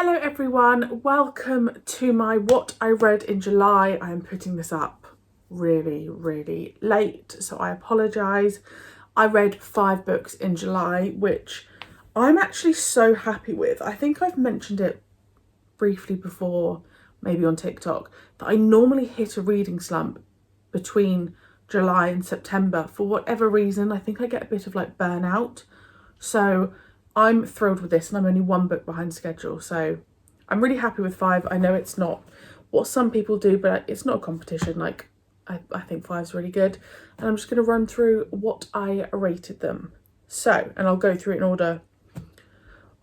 Hello everyone, welcome to my what I read in July. I am putting this up really late, so I apologise. I read 5 books in July, which I'm actually so happy with. I think I've mentioned it briefly before, maybe on TikTok, that I normally hit a reading slump between July and September. For whatever reason, I think I get a bit of like burnout. So I'm thrilled with this, and I'm only 1 book behind schedule, so I'm really happy with 5. I know it's not what some people do, but it's not a competition. Like I think 5's really good, and I'm just going to run through what I rated them. So, and I'll go through it in order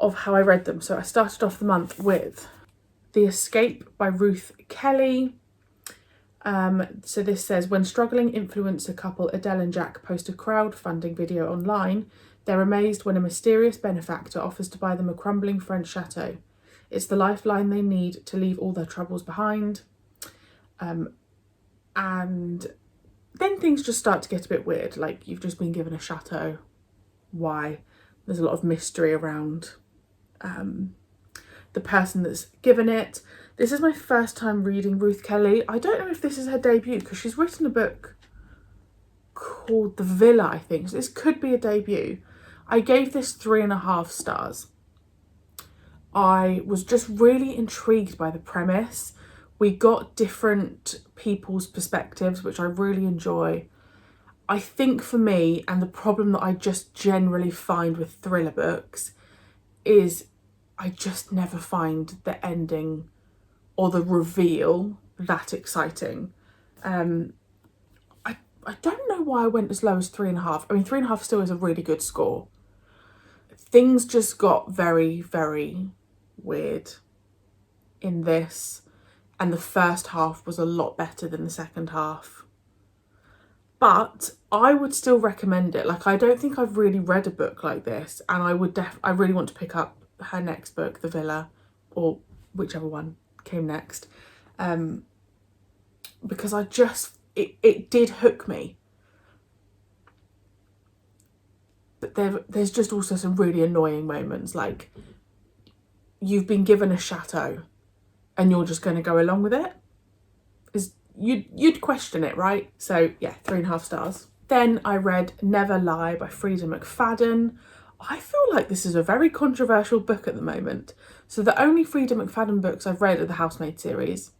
of how I read them. So I started off the month with The Escape by Ruth Kelly. So this says, when struggling influencer couple Adele and Jack post a crowdfunding video online, they're amazed when a mysterious benefactor offers to buy them a crumbling French chateau. It's the lifeline they need to leave all their troubles behind. And then things just start to get a bit weird. Like, you've just been given a chateau. Why? There's a lot of mystery around the person that's given it. This is my first time reading Ruth Kelly. I don't know if this is her debut, because she's written a book called The Villa, I think. So this could be a debut. I gave this 3.5 stars. I was just really intrigued by the premise. We got different people's perspectives, which I really enjoy. I think for me, and the problem that I just generally find with thriller books, is I just never find the ending or the reveal that exciting. I don't know why I went as low as 3.5. I mean, 3.5 still is a really good score. Things just got very weird in this, and the first half was a lot better than the second half. But I would still recommend it. Like, I don't think I've really read a book like this, and I really want to pick up her next book, The Villa, or whichever one came next, because it did hook me. But there's just also some really annoying moments, like you've been given a chateau and you're just going to go along with it. You'd question it, right? So yeah, 3.5 stars. Then I read Never Lie by Frida McFadden. I feel like this is a very controversial book at the moment. So the only Frida McFadden books I've read are the Housemaid series.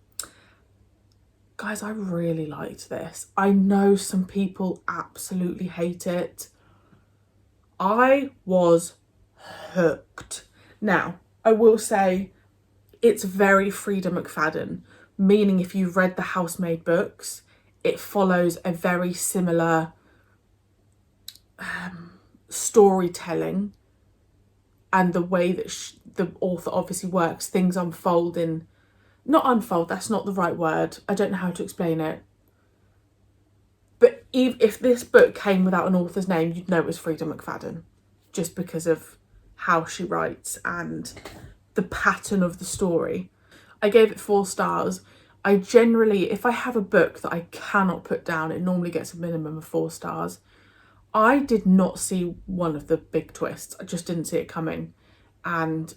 Guys, I really liked this. I know some people absolutely hate it. I was hooked. Now, I will say it's very Frida McFadden, meaning if you've read the Housemaid books, it follows a very similar storytelling, and the way that the author obviously works, things unfold in... Not unfold, that's not the right word. I don't know how to explain it. But if this book came without an author's name, you'd know it was Frida McFadden, just because of how she writes and the pattern of the story. I gave it 4 stars. I generally, if I have a book that I cannot put down, it normally gets a minimum of 4 stars. I did not see one of the big twists. I just didn't see it coming. And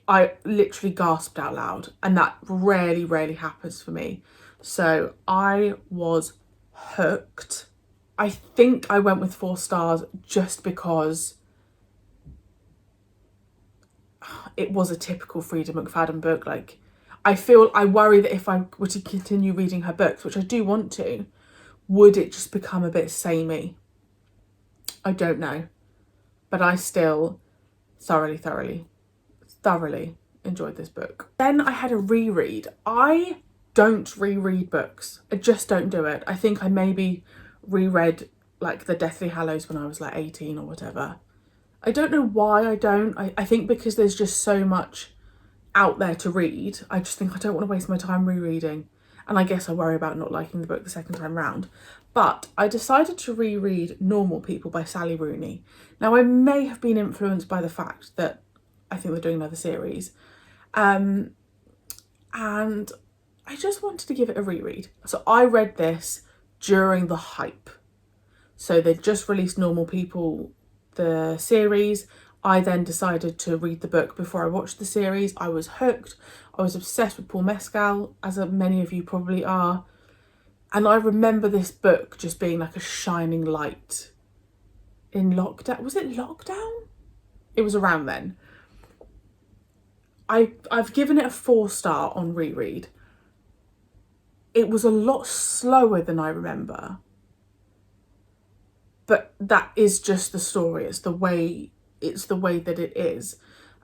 I literally gasped out loud, and that rarely happens for me. So I was hooked. I think I went with 4 stars just because it was a typical Frida McFadden book. Like, I worry that if I were to continue reading her books, which I do want to, would it just become a bit samey? I don't know. But I still thoroughly enjoyed this book. Then I had a reread. I don't reread books. I just don't do it. I think I maybe reread like The Deathly Hallows when I was like 18 or whatever. I don't know why I don't. I think because there's just so much out there to read. I just think I don't want to waste my time rereading. And I guess I worry about not liking the book the second time round. But I decided to reread Normal People by Sally Rooney. Now, I may have been influenced by the fact that I think they're doing another series. And I just wanted to give it a reread. So I read this during the hype. So they just released Normal People, the series. I then decided to read the book before I watched the series. I was hooked. I was obsessed with Paul Mescal, as many of you probably are. And I remember this book just being like a shining light in lockdown. Was it lockdown? It was around then. I've given it a 4-star on reread. It was a lot slower than I remember. But that is just the story. It's the way that it is.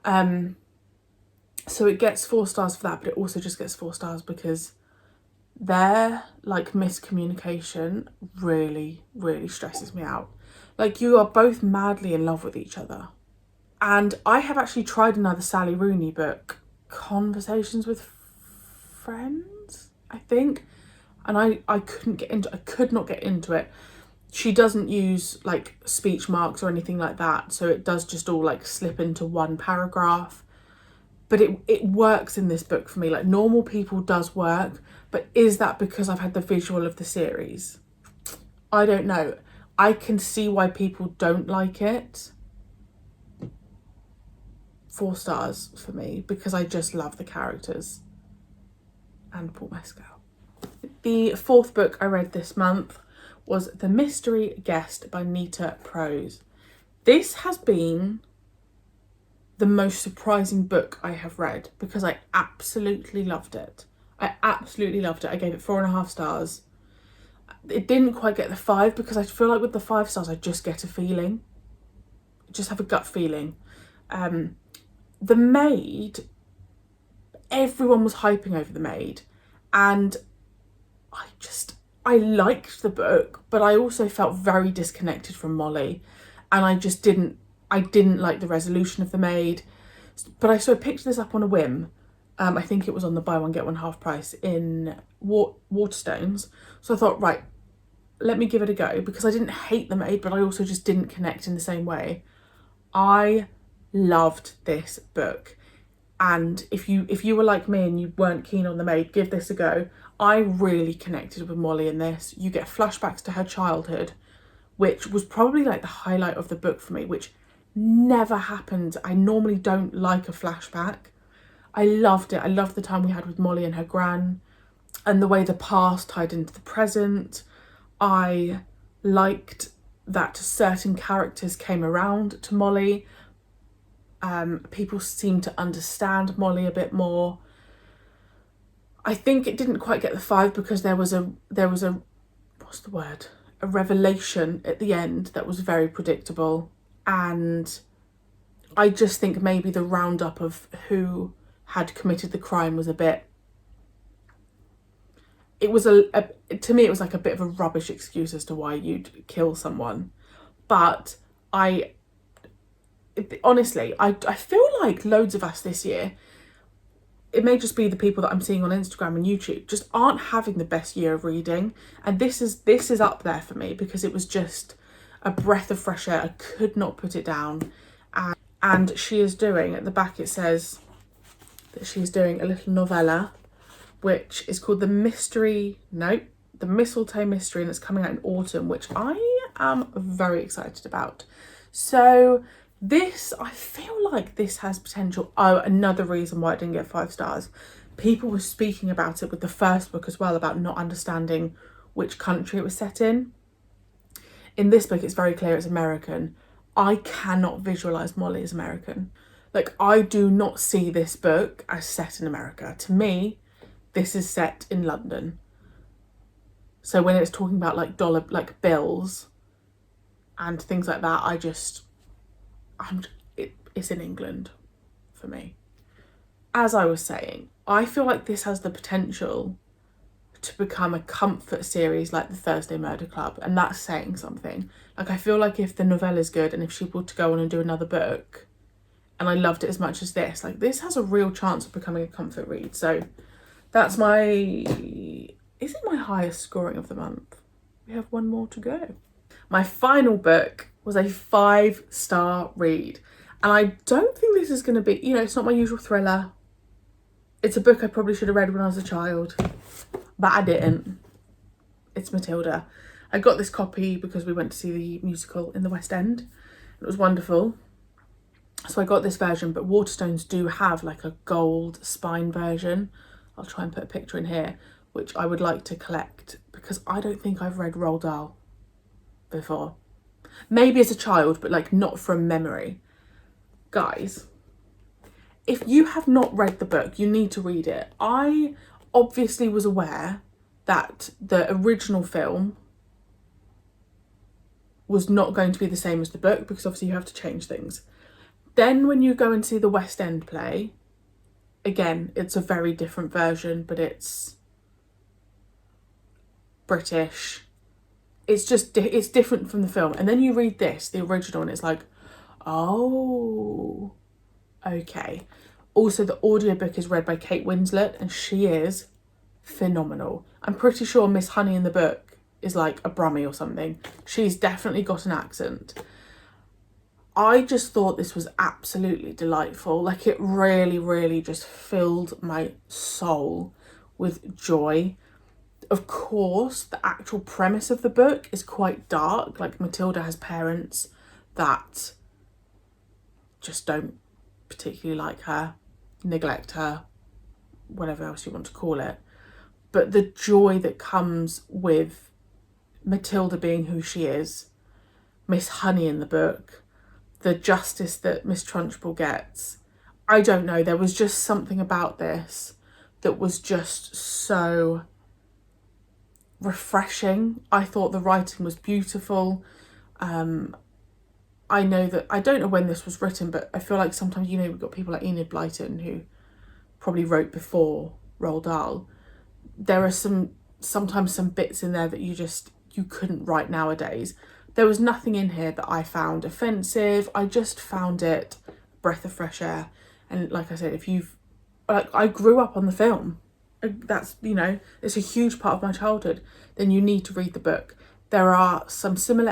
So it gets 4 stars for that, but it also just gets 4 stars because their like miscommunication really, really stresses me out. Like, you are both madly in love with each other. And I have actually tried another Sally Rooney book, Conversations with Friends, I think. And I could not get into it. She doesn't use like speech marks or anything like that. So it does just all like slip into one paragraph. But it works in this book for me. Like, Normal People does work. But is that because I've had the visual of the series? I don't know. I can see why people don't like it. 4 stars for me because I just love the characters and Paul Mescal. The 4th book I read this month was The Mystery Guest by Nita Prose. This has been the most surprising book I have read because I absolutely loved it. I absolutely loved it. I gave it 4.5 stars. It didn't quite get the 5 because I feel like with the 5 stars I just get a feeling. I just have a gut feeling. The Maid, everyone was hyping over The Maid, and I liked the book, but I also felt very disconnected from Molly, and I didn't like the resolution of The Maid. But I sort of picked this up on a whim. I think it was on the buy one get one half price in Waterstones. So I thought, right, let me give it a go, because I didn't hate The Maid, but I also just didn't connect in the same way. I loved this book, and if you were like me and you weren't keen on The Maid, give this a go. I really connected with Molly in this. You get flashbacks to her childhood, which was probably like the highlight of the book for me, which never happened. I normally don't like a flashback. I loved it. I loved the time we had with Molly and her gran, and the way the past tied into the present. I liked that certain characters came around to Molly. People seemed to understand Molly a bit more. I think it didn't quite get the 5 because there was a what's the word? A revelation at the end that was very predictable, and I just think maybe the roundup of who had committed the crime was a bit. It was to me it was like a bit of a rubbish excuse as to why you'd kill someone, but honestly, I feel like loads of us this year, it may just be the people that I'm seeing on Instagram and YouTube, just aren't having the best year of reading. And this is up there for me because it was just a breath of fresh air. I could not put it down. And she is doing, at the back it says that she is doing a little novella, which is called The Mistletoe Mystery, and it's coming out in autumn, which I am very excited about. So this, I feel like this has potential. Oh, another reason why it didn't get 5 stars. People were speaking about it with the first book as well, about not understanding which country it was set in. In this book, it's very clear it's American. I cannot visualise Molly as American. Like, I do not see this book as set in America. To me, this is set in London. So when it's talking about like dollar, like bills and things like that, it's in England for me. As I was saying, I feel like this has the potential to become a comfort series like the Thursday Murder Club, and that's saying something. Like, I feel like if the novella is good and if she were to go on and do another book, and I loved it as much as this, like, this has a real chance of becoming a comfort read. So that's is it my highest scoring of the month? We have one more to go. My final book was a 5-star read, and I don't think this is going to be, it's not my usual thriller. It's a book I probably should have read when I was a child, but I didn't. It's Matilda. I got this copy because we went to see the musical in the West End. It was wonderful. So I got this version, but Waterstones do have like a gold spine version. I'll try and put a picture in here, which I would like to collect because I don't think I've read Roald Dahl before. Maybe as a child, but like not from memory. Guys, if you have not read the book, you need to read it. I obviously was aware that the original film was not going to be the same as the book because obviously you have to change things. Then when you go and see the West End play, again, it's a very different version, but it's British. It's just, it's different from the film. And then you read this, the original, and it's like, oh, okay. Also, the audiobook is read by Kate Winslet, and she is phenomenal. I'm pretty sure Miss Honey in the book is like a Brummie or something. She's definitely got an accent. I just thought this was absolutely delightful. Like, it really, really just filled my soul with joy. Of course, the actual premise of the book is quite dark. Like, Matilda has parents that just don't particularly like her, neglect her, whatever else you want to call it. But the joy that comes with Matilda being who she is, Miss Honey in the book, the justice that Miss Trunchbull gets, I don't know, there was just something about this that was just so refreshing. I thought the writing was beautiful. I know that, I don't know when this was written, but I feel like sometimes, you know, we've got people like Enid Blyton who probably wrote before Roald Dahl. There are sometimes some bits in there that you couldn't write nowadays. There was nothing in here that I found offensive. I just found it a breath of fresh air. And like I said, I grew up on the film. That's, you know, it's a huge part of my childhood. Then you need to read the book. There are some similar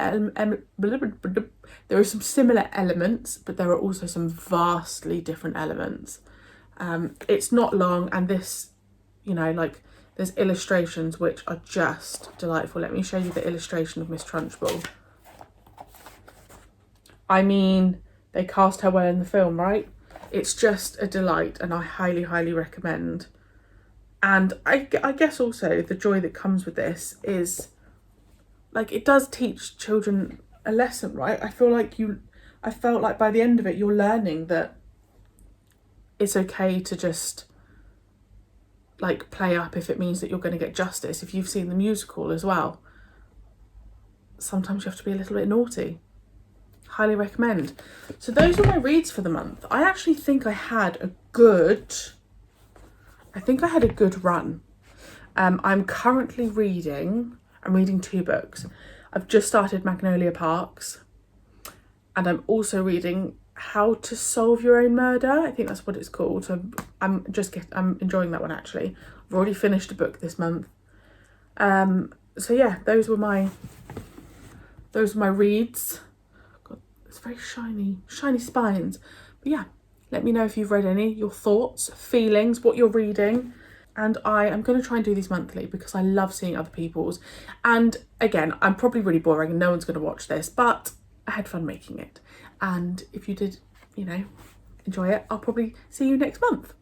elements, but there are also some vastly different elements. It's not long, and this, you know, like, there's illustrations which are just delightful. Let me show you the illustration of Miss Trunchbull. I mean, they cast her well in the film, right? It's just a delight, and I highly, highly recommend. And I guess also the joy that comes with this is, like, it does teach children a lesson, right? I felt like by the end of it, you're learning that it's okay to just, like, play up if it means that you're going to get justice. If you've seen the musical as well, sometimes you have to be a little bit naughty. Highly recommend. So those were my reads for the month. I actually think I had a good run. I'm currently reading 2 books. I've just started Magnolia Parks, and I'm also reading How to Solve Your Own Murder. I think that's what it's called. So I'm enjoying that one, actually. I've already finished a book this month. So yeah, those were my reads. God, it's very shiny spines. But yeah, let me know if you've read any, your thoughts, feelings, what you're reading. And I am going to try and do these monthly because I love seeing other people's. And again, I'm probably really boring and no one's going to watch this, but I had fun making it. And if you did, you know, enjoy it, I'll probably see you next month.